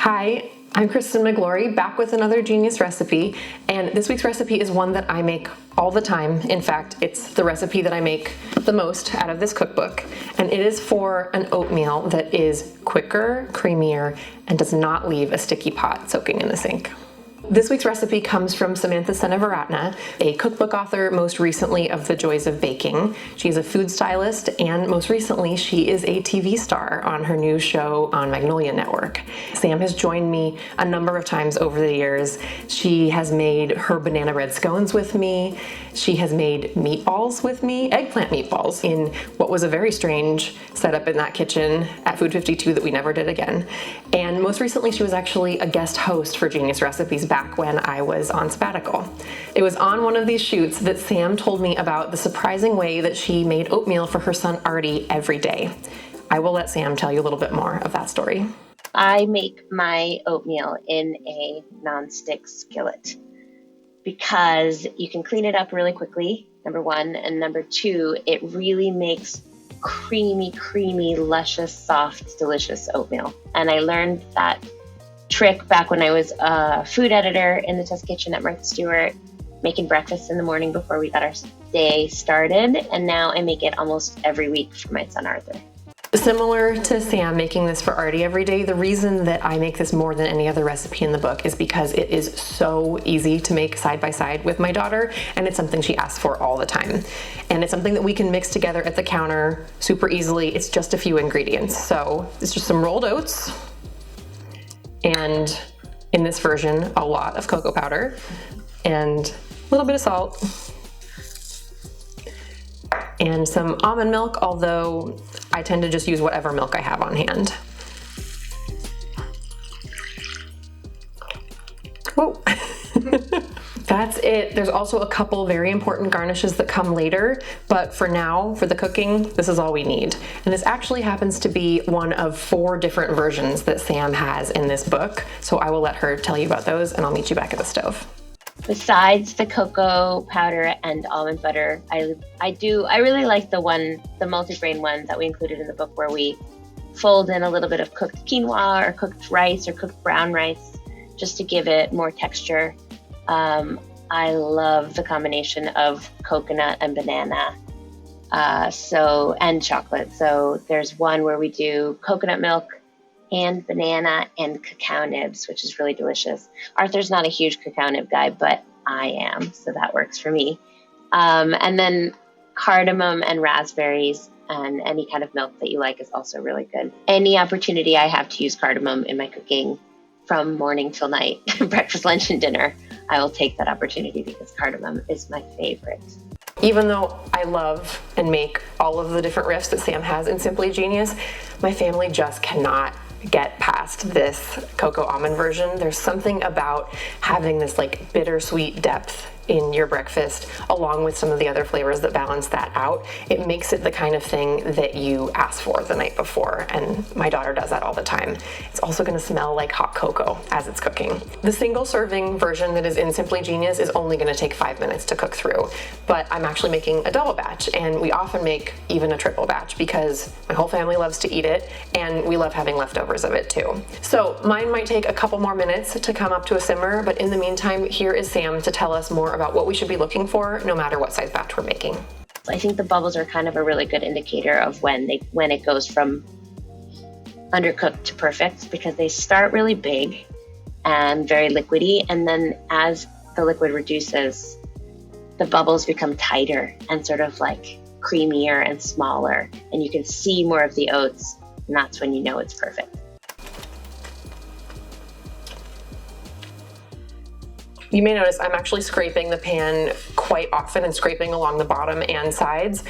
Hi, I'm Kristen Miglore, back with another genius recipe, and this week's recipe is one that I make all the time. In fact, it's the recipe that I make the most out of this cookbook, and it is for an oatmeal that is quicker, creamier, and does not leave a sticky pot soaking in the sink. This week's recipe comes from Samantha Seneviratne, a cookbook author most recently of The Joys of Baking. She's a food stylist, and most recently she is a TV star on her new show on Magnolia Network. Sam has joined me a number of times over the years. She has made her banana bread scones with me. She has made meatballs with me, eggplant meatballs, in what was a very strange setup in that kitchen at Food 52 that we never did again. And most recently she was actually a guest host for Genius Recipes back when I was on sabbatical. It was on one of these shoots that Sam told me about the surprising way that she made oatmeal for her son Artie every day. I will let Sam tell you a little bit more of that story. I make my oatmeal in a nonstick skillet because you can clean it up really quickly, number one, and number two, it really makes creamy, luscious, soft, delicious oatmeal. And I learned that trick back when I was a food editor in the test kitchen at Martha Stewart, making breakfast in the morning before we got our day started. And now I make it almost every week for my son Arthur. Similar to Sam making this for Artie every day, the reason that I make this more than any other recipe in the book is because it is so easy to make side by side with my daughter, and it's something she asks for all the time. And it's something that we can mix together at the counter super easily. It's just a few ingredients. So it's just some rolled oats, and in this version, a lot of cocoa powder, and a little bit of salt, and some almond milk, although I tend to just use whatever milk I have on hand. Whoa. That's it. There's also a couple very important garnishes that come later, but for now, for the cooking, this is all we need. And this actually happens to be one of 4 different versions that Sam has in this book, so I will let her tell you about those, and I'll meet you back at the stove. Besides the cocoa powder and almond butter, I really like the multigrain one that we included in the book, where we fold in a little bit of cooked quinoa or cooked rice or cooked brown rice just to give it more texture. I love the combination of coconut and banana, and chocolate. So there's one where we do coconut milk and banana and cacao nibs, which is really delicious. Arthur's not a huge cacao nib guy, but I am, so that works for me. And then cardamom and raspberries and any kind of milk that you like is also really good. Any opportunity I have to use cardamom in my cooking from morning till night, breakfast, lunch, and dinner, I will take that opportunity because cardamom is my favorite. Even though I love and make all of the different riffs that Sam has in Simply Genius, my family just cannot get past this cocoa almond version. There's something about having this like bittersweet depth in your breakfast, along with some of the other flavors that balance that out. It makes it the kind of thing that you ask for the night before, and my daughter does that all the time. It's also gonna smell like hot cocoa as it's cooking. The single serving version that is in Simply Genius is only gonna take 5 minutes to cook through, but I'm actually making a double batch, and we often make even a triple batch because my whole family loves to eat it, and we love having leftovers of it too. So mine might take a couple more minutes to come up to a simmer, but in the meantime, here is Sam to tell us more about what we should be looking for no matter what size batch we're making. I think the bubbles are kind of a really good indicator of when it goes from undercooked to perfect, because they start really big and very liquidy, and then as the liquid reduces, the bubbles become tighter and sort of like creamier and smaller, and you can see more of the oats, and that's when you know it's perfect. You may notice I'm actually scraping the pan quite often and scraping along the bottom and sides.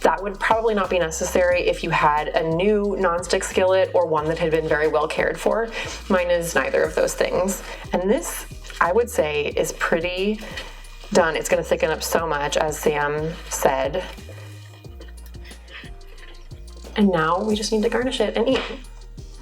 That would probably not be necessary if you had a new nonstick skillet or one that had been very well cared for. Mine is neither of those things. And this, I would say, is pretty done. It's going to thicken up so much, as Sam said. And now we just need to garnish it and eat.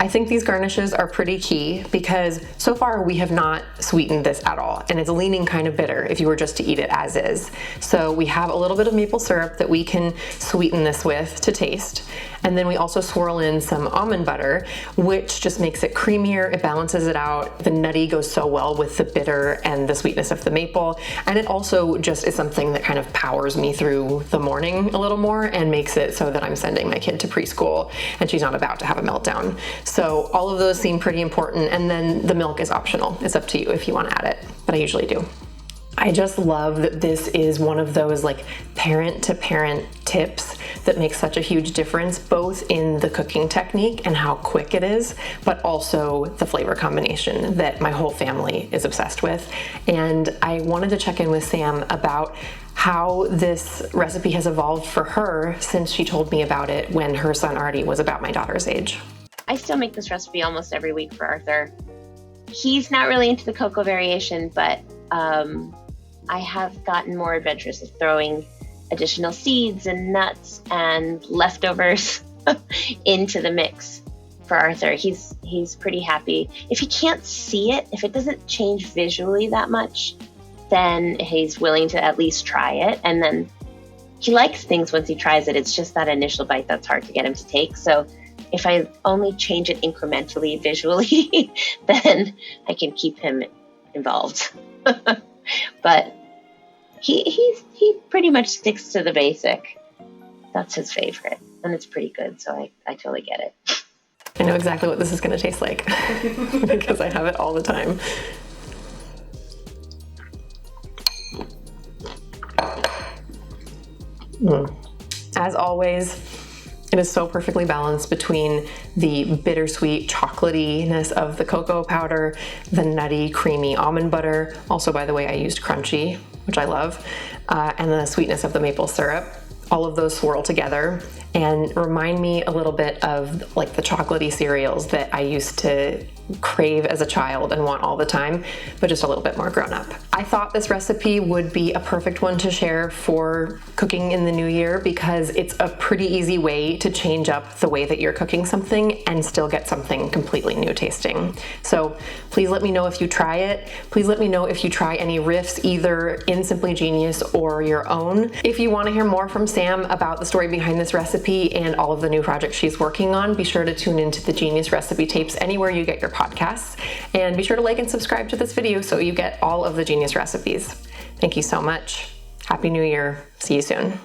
I think these garnishes are pretty key because so far we have not sweetened this at all, and it's leaning kind of bitter if you were just to eat it as is. So we have a little bit of maple syrup that we can sweeten this with to taste. And then we also swirl in some almond butter, which just makes it creamier. It balances it out. The nutty goes so well with the bitter and the sweetness of the maple. And it also just is something that kind of powers me through the morning a little more and makes it so that I'm sending my kid to preschool and she's not about to have a meltdown. So all of those seem pretty important. And then the milk is optional. It's up to you if you want to add it, but I usually do. I just love that this is one of those like parent to parent tips that makes such a huge difference, both in the cooking technique and how quick it is, but also the flavor combination that my whole family is obsessed with. And I wanted to check in with Sam about how this recipe has evolved for her since she told me about it when her son already was about my daughter's age. I still make this recipe almost every week for Arthur. He's not really into the cocoa variation, but I have gotten more adventurous of throwing additional seeds and nuts and leftovers into the mix for Arthur. He's pretty happy. If he can't see it, if it doesn't change visually that much, then he's willing to at least try it. And then he likes things once he tries it. It's just that initial bite that's hard to get him to take. So if I only change it incrementally visually, then I can keep him involved. But he pretty much sticks to the basic. That's his favorite, and it's pretty good, so I totally get it. I know exactly what this is going to taste like because I have it all the time. As always, it is so perfectly balanced between the bittersweet chocolatiness of the cocoa powder, the nutty, creamy almond butter. Also, by the way, I used crunchy, which I love, and the sweetness of the maple syrup. All of those swirl together and remind me a little bit of like the chocolatey cereals that I used to crave as a child and want all the time, but just a little bit more grown up. I thought this recipe would be a perfect one to share for cooking in the new year because it's a pretty easy way to change up the way that you're cooking something and still get something completely new tasting. So please let me know if you try it. Please let me know if you try any riffs either in Simply Genius or your own. If you want to hear more from Sam about the story behind this recipe and all of the new projects she's working on, be sure to tune into the Genius Recipe Tapes anywhere you get your podcasts, and be sure to like and subscribe to this video so you get all of the Genius recipes. Thank you so much. Happy New Year. See you soon.